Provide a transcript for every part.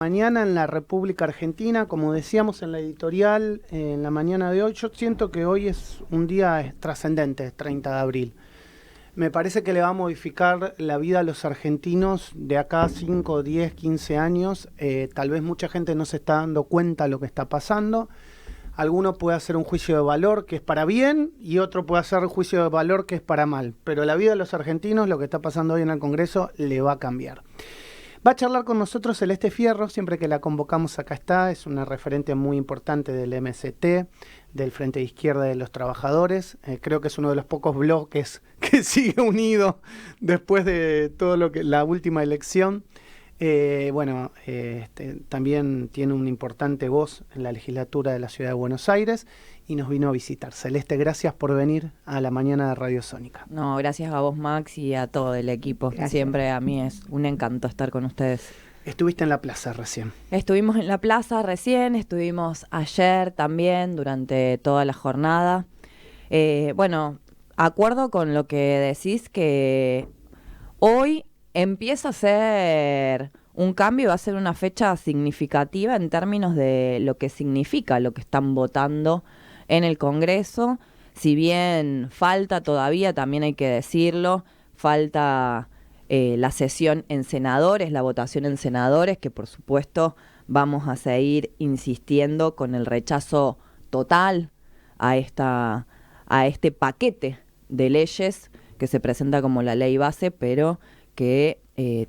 Mañana en la República Argentina, como decíamos en la editorial, en la mañana de hoy, yo siento que hoy es un día trascendente, 30 de abril. Me parece que le va a modificar la vida a los argentinos de acá a 5, 10, 15 años. Tal vez mucha gente no se está dando cuenta de lo que está pasando. Alguno puede hacer un juicio de valor que es para bien y otro puede hacer un juicio de valor que es para mal. Pero la vida de los argentinos, lo que está pasando hoy en el Congreso, le va a cambiar. Va a charlar con nosotros Celeste Fierro, siempre que la convocamos acá está, es una referente muy importante del MST, del Frente de Izquierda de los Trabajadores. Creo que es uno de los pocos bloques que sigue unido después de todo lo que la última elección. También tiene una importante voz en la legislatura de la Ciudad de Buenos Aires y nos vino a visitar. Celeste, gracias por venir a la mañana de Radio Sónica. No, gracias a vos, Max, y a todo el equipo. Gracias. Siempre a mí es un encanto estar con ustedes. Estuviste en la plaza recién. Estuvimos en la plaza recién, estuvimos ayer también durante toda la jornada. Acuerdo con lo que decís que hoy empieza a ser un cambio, va a ser una fecha significativa en términos de lo que significa lo que están votando en el Congreso. Si bien falta todavía, también hay que decirlo, falta la sesión en senadores, la votación en senadores, que por supuesto vamos a seguir insistiendo con el rechazo total a este paquete de leyes que se presenta como la ley base, pero que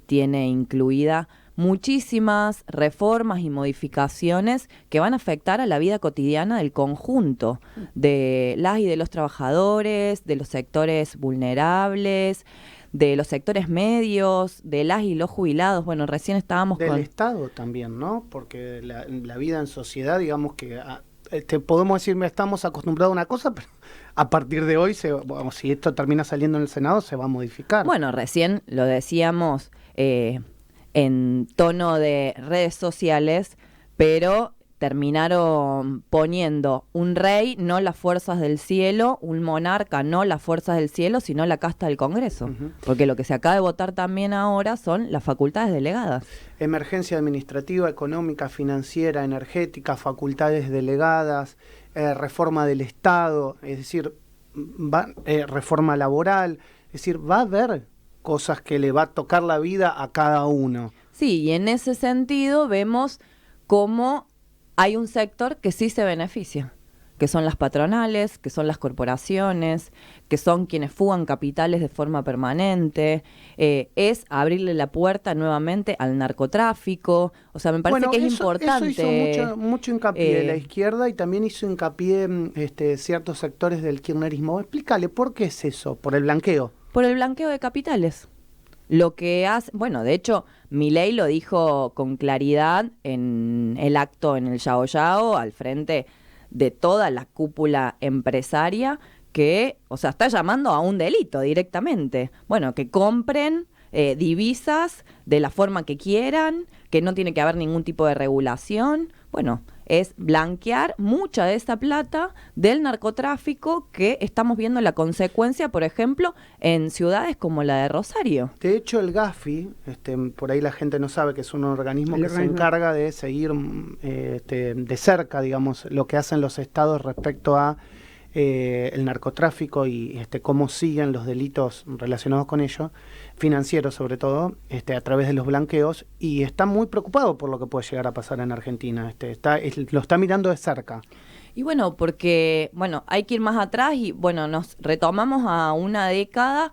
tiene incluida muchísimas reformas y modificaciones que van a afectar a la vida cotidiana del conjunto de las y de los trabajadores, de los sectores vulnerables, de los sectores medios, de las y los jubilados. Bueno, recién estábamos del Estado también, ¿no? Porque la vida en sociedad, digamos que podemos decir, estamos acostumbrados a una cosa, pero a partir de hoy, si esto termina saliendo en el Senado, se va a modificar. Bueno, recién lo decíamos en tono de redes sociales, pero terminaron poniendo un rey, no las fuerzas del cielo, un monarca, no las fuerzas del cielo, sino la casta del Congreso. Porque lo que se acaba de votar también ahora son las facultades delegadas. Emergencia administrativa, económica, financiera, energética, facultades delegadas, reforma del Estado, es decir, reforma laboral, es decir, va a haber cosas que le va a tocar la vida a cada uno. Sí, y en ese sentido vemos cómo hay un sector que sí se beneficia, que son las patronales, que son las corporaciones, que son quienes fugan capitales de forma permanente, es abrirle la puerta nuevamente al narcotráfico. O sea, me parece que es importante. Eso hizo mucho hincapié de la izquierda y también hizo hincapié ciertos sectores del kirchnerismo. Explícale, ¿por qué es eso? ¿Por el blanqueo? Por el blanqueo de capitales. Lo que hace, bueno, de hecho, Milei lo dijo con claridad en el acto en el Yao Yao, al frente de toda la cúpula empresaria, que, o sea, está llamando a un delito directamente. Bueno, que compren divisas de la forma que quieran, que no tiene que haber ningún tipo de regulación. Bueno, es blanquear mucha de esa plata del narcotráfico que estamos viendo la consecuencia, por ejemplo, en ciudades como la de Rosario. De hecho, el GAFI, por ahí la gente no sabe que es un organismo que se encarga de seguir de cerca, digamos, lo que hacen los estados respecto a el narcotráfico y cómo siguen los delitos relacionados con ello, financieros sobre todo, a través de los blanqueos, y está muy preocupado por lo que puede llegar a pasar en Argentina. Lo está mirando de cerca. Y bueno, porque hay que ir más atrás y nos retomamos a una década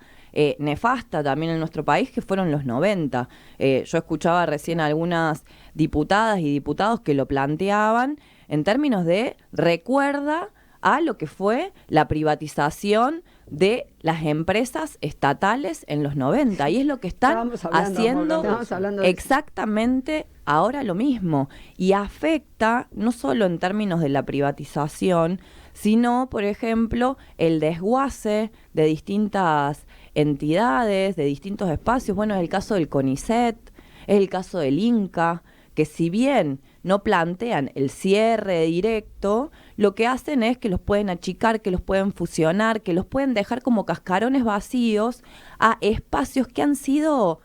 nefasta también en nuestro país, que fueron los 90. Yo escuchaba recién a algunas diputadas y diputados que lo planteaban en términos de recuerda a lo que fue la privatización de las empresas estatales en los 90. Y es lo que están haciendo exactamente ahora lo mismo. Y afecta no solo en términos de la privatización, sino, por ejemplo, el desguace de distintas entidades, de distintos espacios. Bueno, es el caso del CONICET, es el caso del INCA, que si bien no plantean el cierre directo, lo que hacen es que los pueden achicar, que los pueden fusionar, que los pueden dejar como cascarones vacíos a espacios que han sido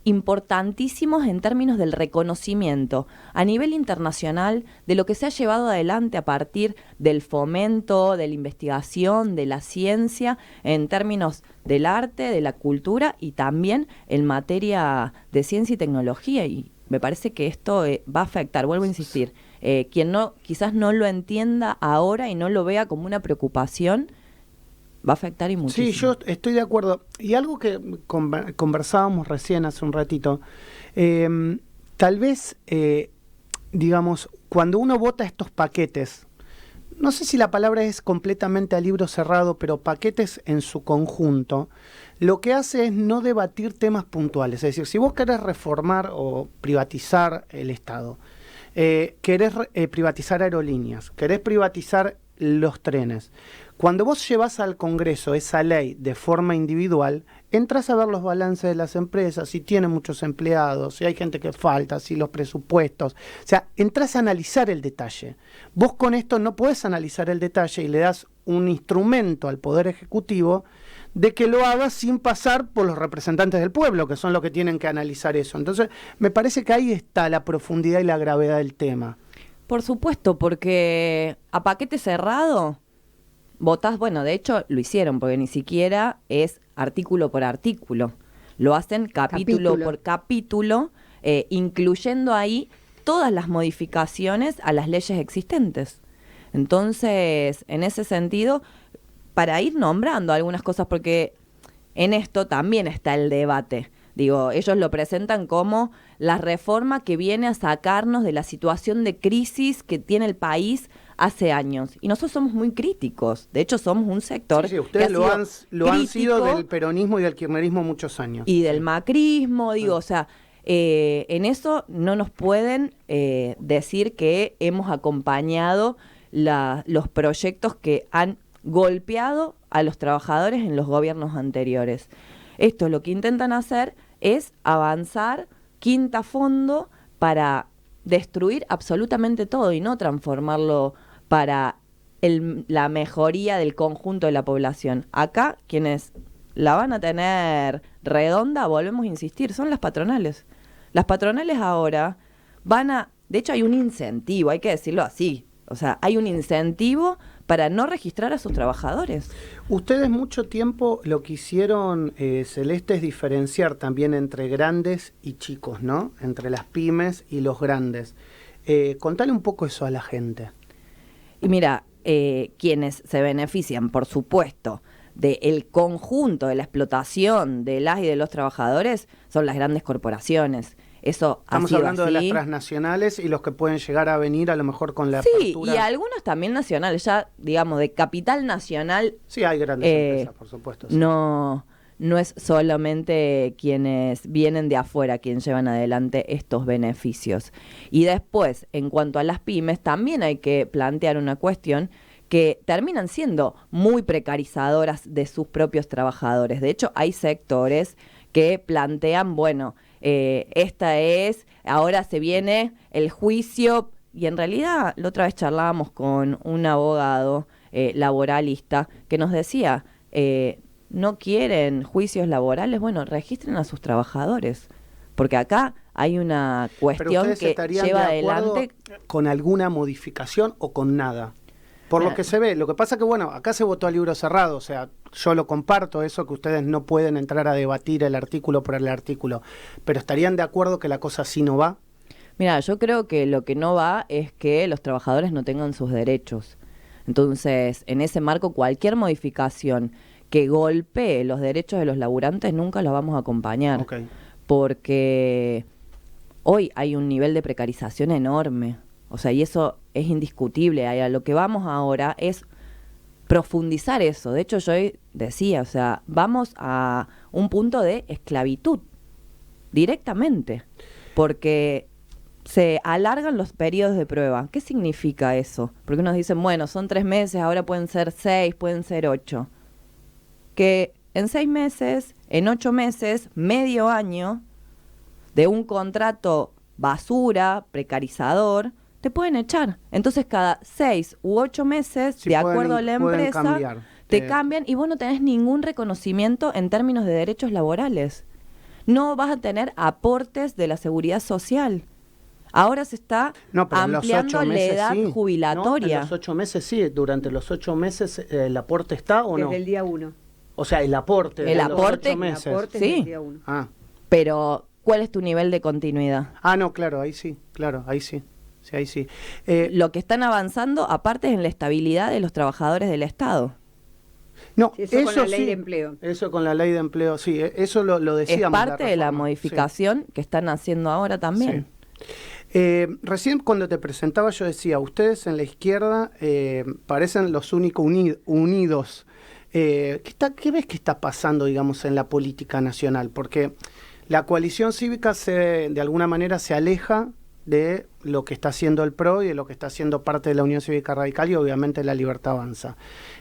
importantísimos en términos del reconocimiento a nivel internacional de lo que se ha llevado adelante a partir del fomento, de la investigación, de la ciencia, en términos del arte, de la cultura y también en materia de ciencia y tecnología. Y me parece que esto va a afectar, vuelvo a insistir, quien quizás no lo entienda ahora y no lo vea como una preocupación, va a afectar y muchísimo. Sí, yo estoy de acuerdo. Y algo que conversábamos recién hace un ratito, tal vez, digamos, cuando uno vota estos paquetes, no sé si la palabra es completamente a libro cerrado, pero paquetes en su conjunto, lo que hace es no debatir temas puntuales. Es decir, si vos querés reformar o privatizar el Estado, querés privatizar aerolíneas, querés privatizar los trenes, cuando vos llevas al Congreso esa ley de forma individual, entras a ver los balances de las empresas, si tienen muchos empleados, si hay gente que falta, si los presupuestos. O sea, entras a analizar el detalle. Vos con esto no podés analizar el detalle y le das un instrumento al Poder Ejecutivo de que lo haga sin pasar por los representantes del pueblo, que son los que tienen que analizar eso. Entonces, me parece que ahí está la profundidad y la gravedad del tema. Por supuesto, porque a paquete cerrado votás, bueno, de hecho lo hicieron, porque ni siquiera es artículo por artículo. Lo hacen capítulo por capítulo, incluyendo ahí todas las modificaciones a las leyes existentes. Entonces, en ese sentido, para ir nombrando algunas cosas, porque en esto también está el debate. Digo, ellos lo presentan como la reforma que viene a sacarnos de la situación de crisis que tiene el país hace años. Y nosotros somos muy críticos. De hecho, somos un sector ustedes lo han sido crítico del peronismo y del kirchnerismo muchos años. Y del macrismo, digo, o sea, en eso no nos pueden decir que hemos acompañado los proyectos que han golpeado a los trabajadores en los gobiernos anteriores. Esto lo que intentan hacer es avanzar quinta fondo para destruir absolutamente todo y no transformarlo para la mejoría del conjunto de la población. Acá, quienes la van a tener redonda, volvemos a insistir, son las patronales. Las patronales ahora de hecho hay un incentivo, hay que decirlo así, o sea, hay un incentivo para no registrar a sus trabajadores. Ustedes mucho tiempo lo que hicieron, Celeste, es diferenciar también entre grandes y chicos, ¿no? Entre las pymes y los grandes. Contale un poco eso a la gente. Y mira, quienes se benefician, por supuesto, del conjunto de la explotación de las y de los trabajadores son las grandes corporaciones. Eso Estamos hablando de las transnacionales y los que pueden llegar a venir a lo mejor con la apertura. Sí, y algunos también nacionales, ya digamos de capital nacional. Sí, hay grandes empresas, por supuesto. Sí. No es solamente quienes vienen de afuera quienes llevan adelante estos beneficios. Y después, en cuanto a las pymes, también hay que plantear una cuestión que terminan siendo muy precarizadoras de sus propios trabajadores. De hecho, hay sectores que plantean, bueno, ahora se viene el juicio, y en realidad la otra vez charlábamos con un abogado laboralista que nos decía, no quieren juicios laborales, bueno, registren a sus trabajadores, porque acá hay una cuestión que lleva adelante con alguna modificación o con nada. Por lo que se ve, lo que pasa que, bueno, acá se votó a libro cerrado, o sea, yo lo comparto, eso que ustedes no pueden entrar a debatir el artículo por el artículo, pero ¿estarían de acuerdo que la cosa así no va? Mira, yo creo que lo que no va es que los trabajadores no tengan sus derechos. Entonces, en ese marco, cualquier modificación que golpee los derechos de los laburantes nunca los vamos a acompañar. Okay. Porque hoy hay un nivel de precarización enorme. O sea, y eso es indiscutible. A lo que vamos ahora es profundizar eso. De hecho, yo decía, o sea, vamos a un punto de esclavitud directamente, porque se alargan los periodos de prueba. ¿Qué significa eso? Porque nos dicen, bueno, son 3 meses, ahora pueden ser 6, pueden ser 8. Que en 6 meses, en 8 meses, medio año de un contrato basura, precarizador, te pueden echar. Entonces cada 6 u 8 meses, de acuerdo a la empresa, te cambian y vos no tenés ningún reconocimiento en términos de derechos laborales. no vas a tener aportes de la seguridad social. Ahora se está ampliando la edad jubilatoria. No, en los 8 meses sí, durante los 8 meses el aporte está o no. Desde el día 1. O sea, el aporte de los 8 meses. El aporte Sí. desde el día 1. Ah. Pero, ¿cuál es tu nivel de continuidad? Ah, no, claro, ahí sí, ahí sí. Sí, ahí sí. Lo que están avanzando, aparte, es en la estabilidad de los trabajadores del Estado. No, Sí, eso con la ley sí, de empleo. Eso con la ley de empleo, sí, eso lo Es decíamos. parte de la reforma, modificación que están haciendo ahora también. Sí. Recién cuando te presentaba yo decía, ustedes en la izquierda parecen los únicos unidos. ¿Qué ves que está pasando, digamos, en la política nacional? Porque la coalición cívica de alguna manera se aleja de lo que está haciendo el PRO y de lo que está haciendo parte de la Unión Cívica Radical y obviamente la Libertad Avanza.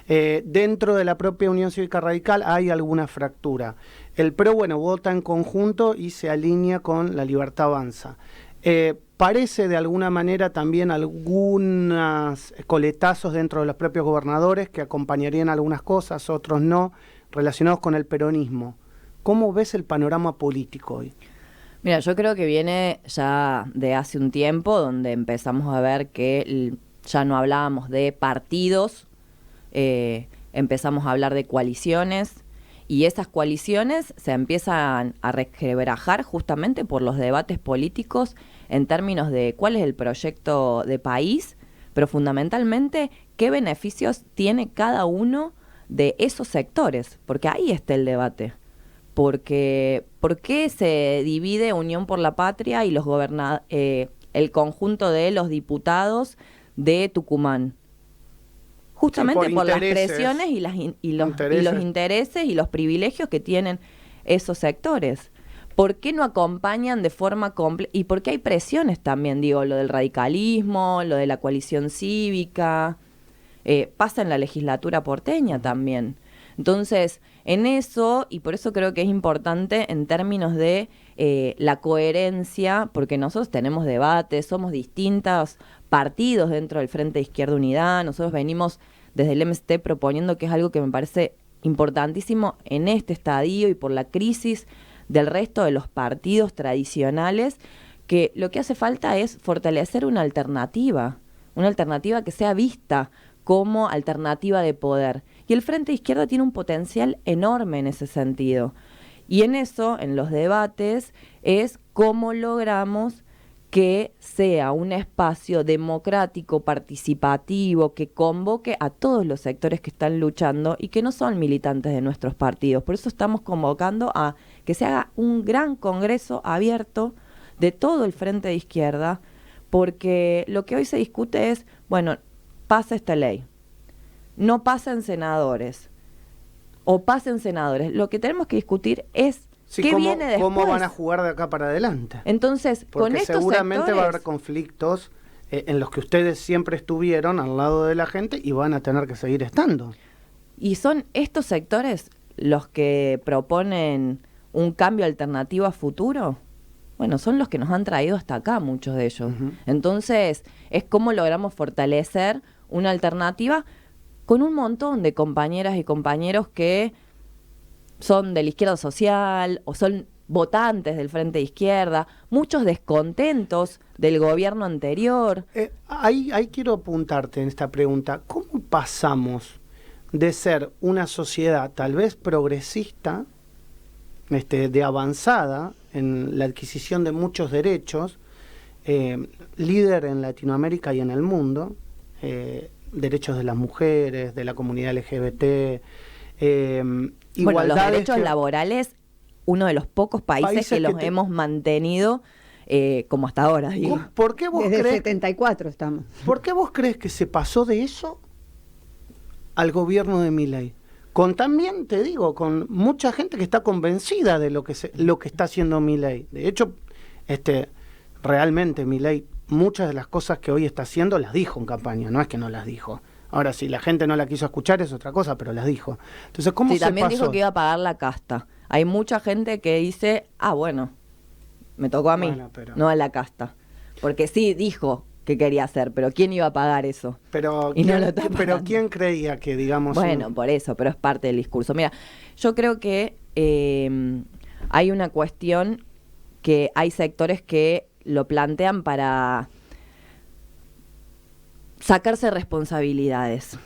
Dentro de la propia Unión Cívica Radical hay alguna fractura. El PRO, bueno, vota en conjunto y se alinea con la Libertad Avanza. Parece de alguna manera también algunos coletazos dentro de los propios gobernadores que acompañarían algunas cosas, otros no, relacionados con el peronismo. ¿Cómo ves el panorama político hoy? Mira, yo creo que viene ya de hace un tiempo donde empezamos a ver que ya no hablábamos de partidos, empezamos a hablar de coaliciones, y esas coaliciones se empiezan a resquebrajar justamente por los debates políticos en términos de cuál es el proyecto de país, pero fundamentalmente qué beneficios tiene cada uno de esos sectores, porque ahí está el debate. Porque ¿por qué se divide Unión por la Patria y el conjunto de los diputados de Tucumán? Justamente por las presiones y los intereses y los privilegios que tienen esos sectores. ¿Por qué no acompañan de forma completa? Y por qué hay presiones también, digo, lo del radicalismo, lo de la coalición cívica, pasa en la legislatura porteña también. Entonces, en eso, y por eso creo que es importante en términos de la coherencia, porque nosotros tenemos debates, somos distintos partidos dentro del Frente de Izquierda Unidad, nosotros venimos desde el MST proponiendo que es algo que me parece importantísimo en este estadio y por la crisis del resto de los partidos tradicionales, que lo que hace falta es fortalecer una alternativa que sea vista como alternativa de poder. Y el Frente de Izquierda tiene un potencial enorme en ese sentido. Y en eso, en los debates, es cómo logramos que sea un espacio democrático, participativo, que convoque a todos los sectores que están luchando y que no son militantes de nuestros partidos. Por eso estamos convocando a que se haga un gran congreso abierto de todo el Frente de Izquierda, porque lo que hoy se discute es, bueno, pasa esta ley, no pasen senadores, o pasen senadores. Lo que tenemos que discutir es qué viene después. ¿Cómo van a jugar de acá para adelante? Entonces, porque con estos seguramente sectores, va a haber conflictos en los que ustedes siempre estuvieron al lado de la gente y van a tener que seguir estando. y son estos sectores los que proponen un cambio alternativo a futuro. Bueno, son los que nos han traído hasta acá, muchos de ellos. Uh-huh. Entonces, es cómo logramos fortalecer una alternativa con un montón de compañeras y compañeros que son de la izquierda social o son votantes del Frente de Izquierda, muchos descontentos del gobierno anterior. Ahí quiero apuntarte en esta pregunta. ¿Cómo pasamos de ser una sociedad tal vez progresista, de avanzada en la adquisición de muchos derechos, líder en Latinoamérica y en el mundo, derechos de las mujeres, de la comunidad LGBT, bueno, los derechos laborales, uno de los pocos países que los hemos mantenido como hasta ahora, digo. ¿Por qué vos Desde crees, el 74 estamos. ¿Por qué vos crees que se pasó de eso al gobierno de Milei? Con también, te digo, con mucha gente que está convencida de lo que está haciendo Milei. De hecho, realmente Milei, muchas de las cosas que hoy está haciendo las dijo en campaña, no es que no las dijo. Ahora, si la gente no la quiso escuchar es otra cosa, pero las dijo. Entonces, ¿cómo se pasó? También dijo que iba a pagar la casta. Hay mucha gente que dice, bueno, me tocó a mí, no a la casta. Porque sí dijo que quería hacer, pero ¿quién iba a pagar eso? Pero ¿quién creía que, digamos... Bueno, por eso, pero es parte del discurso. Mira, yo creo que hay una cuestión que hay sectores que lo plantean para sacarse responsabilidades,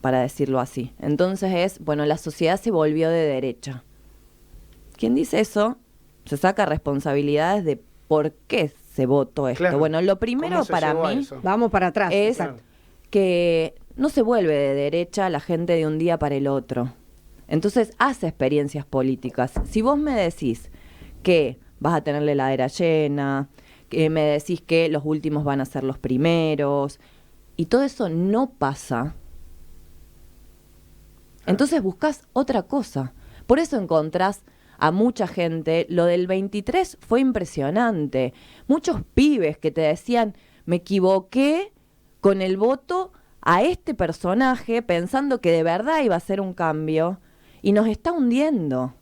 para decirlo así. Entonces es, bueno, la sociedad se volvió de derecha. ¿Quién dice eso? Se saca responsabilidades de por qué se votó esto. Claro. Bueno, lo primero para mí vamos para atrás, es exacto, que no se vuelve de derecha la gente de un día para el otro. Entonces hace experiencias políticas. Si vos me decís que vas a tener la heladera llena, que me decís que los últimos van a ser los primeros, y todo eso no pasa, entonces buscas otra cosa. Por eso encontrás a mucha gente. Lo del 23 fue impresionante. Muchos pibes que te decían, me equivoqué con el voto a este personaje pensando que de verdad iba a ser un cambio, y nos está hundiendo.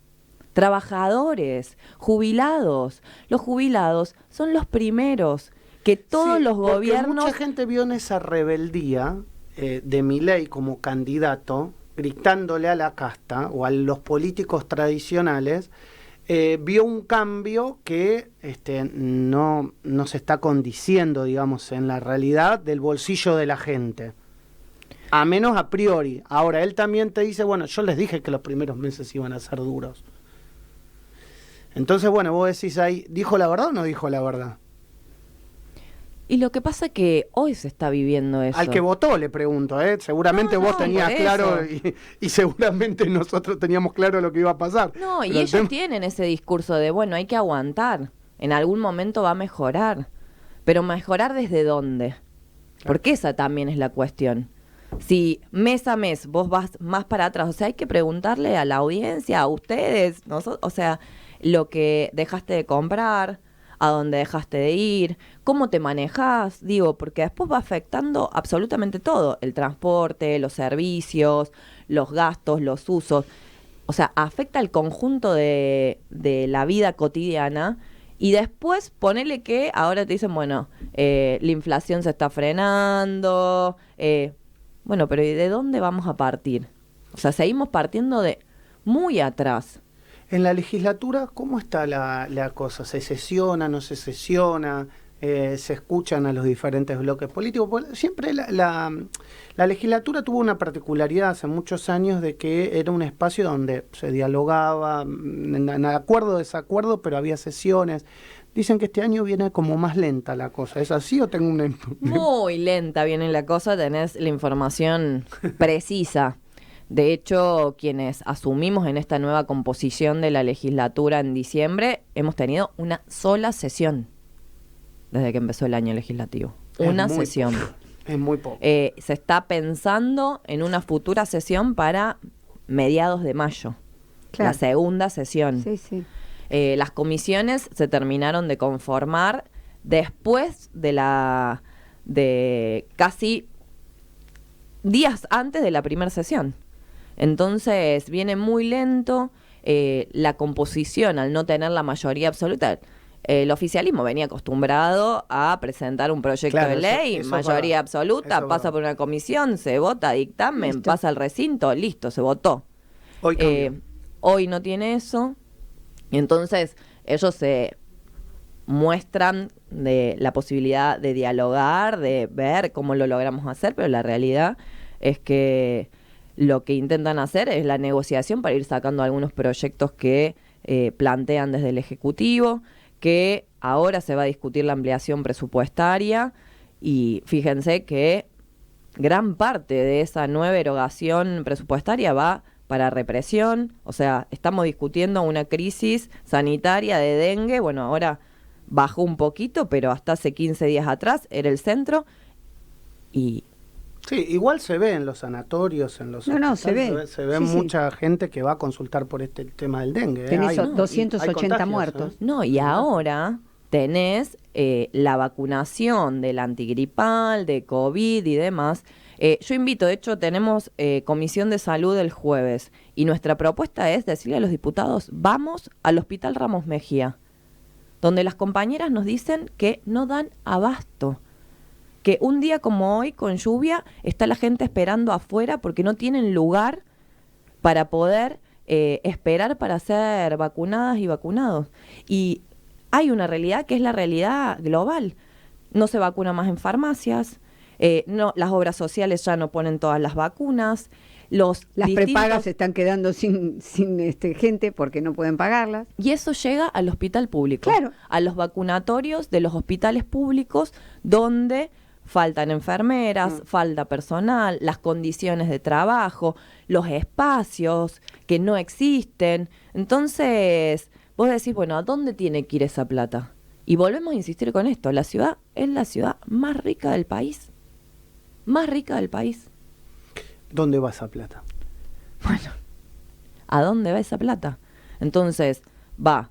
Trabajadores, jubilados. Los jubilados son los primeros que todos los gobiernos... Mucha gente vio en esa rebeldía de Milei como candidato, gritándole a la casta o a los políticos tradicionales, vio un cambio que no se está condiciendo, digamos, en la realidad del bolsillo de la gente. A menos a priori. Ahora, él también te dice, bueno, yo les dije que los primeros meses iban a ser duros. Entonces, bueno, vos decís ahí, ¿dijo la verdad o no dijo la verdad? Y lo que pasa es que hoy se está viviendo eso. Al que votó le pregunto, seguramente vos tenías claro y seguramente nosotros teníamos claro lo que iba a pasar. No, y pero ellos tienen ese discurso de, bueno, hay que aguantar, en algún momento va a mejorar, pero ¿mejorar desde dónde? Porque esa también es la cuestión. Si mes a mes vos vas más para atrás, o sea, hay que preguntarle a la audiencia, a ustedes, nosotros, o sea, lo que dejaste de comprar, a dónde dejaste de ir, cómo te manejás, digo, porque después va afectando absolutamente todo, el transporte, los servicios, los gastos, los usos, o sea, afecta el conjunto de la vida cotidiana. Y después ponele que ahora te dicen, bueno, la inflación se está frenando, bueno, pero ¿y de dónde vamos a partir? O sea, seguimos partiendo de muy atrás. En la legislatura, ¿cómo está la cosa? ¿Se sesiona, no se sesiona? ¿Se escuchan a los diferentes bloques políticos? Porque siempre la legislatura tuvo una particularidad hace muchos años de que era un espacio donde se dialogaba, en acuerdo, desacuerdo, pero había sesiones. Dicen que este año viene como más lenta la cosa. ¿Es así o tengo una...? Muy lenta viene la cosa, tenés la información precisa. De hecho, quienes asumimos en esta nueva composición de la legislatura en diciembre, hemos tenido una sola sesión desde que empezó el año legislativo. Una sesión. Es muy poco. Se está pensando en una futura sesión para mediados de mayo. Claro. La segunda sesión. Sí, sí. Las comisiones se terminaron de conformar después de casi días antes de la primera sesión. Entonces viene muy lento la composición al no tener la mayoría absoluta. El oficialismo venía acostumbrado a presentar un proyecto de ley, eso mayoría absoluta, pasa por una comisión, se vota, dictamen, listo, pasa al recinto, listo, se votó. Hoy no tiene eso, y entonces ellos se muestran de la posibilidad de dialogar, de ver cómo lo logramos hacer, pero la realidad es que lo que intentan hacer es la negociación para ir sacando algunos proyectos que plantean desde el Ejecutivo, que ahora se va a discutir la ampliación presupuestaria, y fíjense que gran parte de esa nueva erogación presupuestaria va para represión. O sea, estamos discutiendo una crisis sanitaria de dengue, bueno, ahora bajó un poquito, pero hasta hace 15 días atrás era el centro, y... Sí, igual se ve en los sanatorios, en los se ve mucha gente que va a consultar por este tema del dengue. Tenés 280 muertos. No, y ahora tenés la vacunación del antigripal, de COVID y demás. Yo invito, de hecho, tenemos comisión de salud el jueves, y nuestra propuesta es decirle a los diputados, vamos al Hospital Ramos Mejía, donde las compañeras nos dicen que no dan abasto. Que un día como hoy, con lluvia, está la gente esperando afuera porque no tienen lugar para poder esperar para ser vacunadas y vacunados. Y hay una realidad que es la realidad global. No se vacuna más en farmacias, no, las obras sociales ya no ponen todas las vacunas, las prepagas se están quedando sin gente porque no pueden pagarlas. Y eso llega al hospital público, claro, a los vacunatorios de los hospitales públicos, donde faltan enfermeras, falta personal, las condiciones de trabajo, los espacios que no existen. Entonces, vos decís, bueno, ¿a dónde tiene que ir esa plata? Y volvemos a insistir con esto, la ciudad es la ciudad más rica del país. Más rica del país. ¿Dónde va esa plata? Bueno, ¿a dónde va esa plata? Entonces, va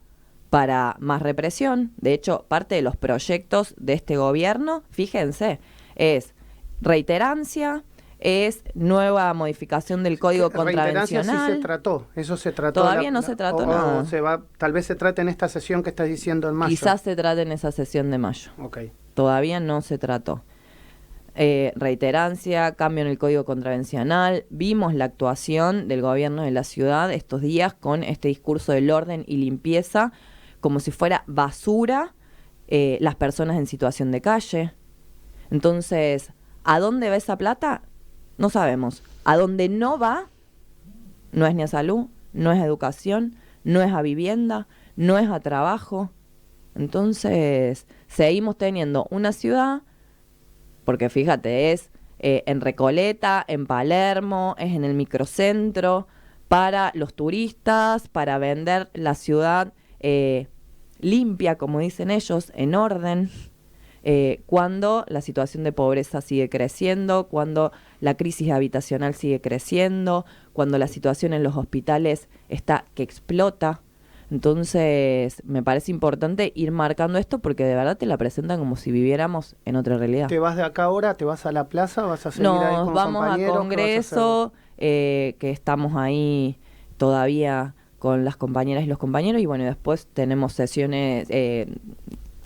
para más represión. De hecho, parte de los proyectos de este gobierno, fíjense, es reiterancia, es nueva modificación del Código Contravencional. Reiterancia sí se trató, eso se trató. Todavía no se trató nada. Tal vez se trate en esta sesión que estás diciendo en mayo. Quizás se trate en esa sesión de mayo. Okay. Todavía no se trató. Reiterancia, cambio en el Código Contravencional. Vimos la actuación del gobierno de la ciudad estos días con este discurso del orden y limpieza, como si fuera basura las personas en situación de calle. Entonces, ¿a dónde va esa plata? No sabemos. A dónde no va, no es ni a salud, no es a educación, no es a vivienda, no es a trabajo. Entonces, seguimos teniendo una ciudad, porque fíjate, es en Recoleta, en Palermo, es en el microcentro, para los turistas, para vender la ciudad limpia, como dicen ellos, en orden, cuando la situación de pobreza sigue creciendo, cuando la crisis habitacional sigue creciendo, cuando la situación en los hospitales está que explota. Entonces, me parece importante ir marcando esto porque de verdad te la presentan como si viviéramos en otra realidad. ¿Te vas de acá ahora? ¿Te vas a la plaza? ¿Vas a seguir ahí con vamos a Congreso, que estamos ahí todavía con las compañeras y los compañeros, y bueno, después tenemos sesiones,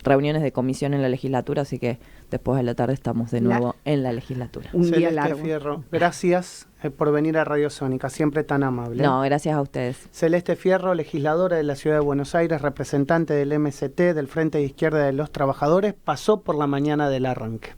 reuniones de comisión en la legislatura, así que después de la tarde estamos de nuevo en la legislatura. Un día largo. Fierro, gracias por venir a Radio Sónica, siempre tan amable. No, gracias a ustedes. Celeste Fierro, legisladora de la Ciudad de Buenos Aires, representante del MST, del Frente de Izquierda de los Trabajadores, pasó por la mañana del arranque.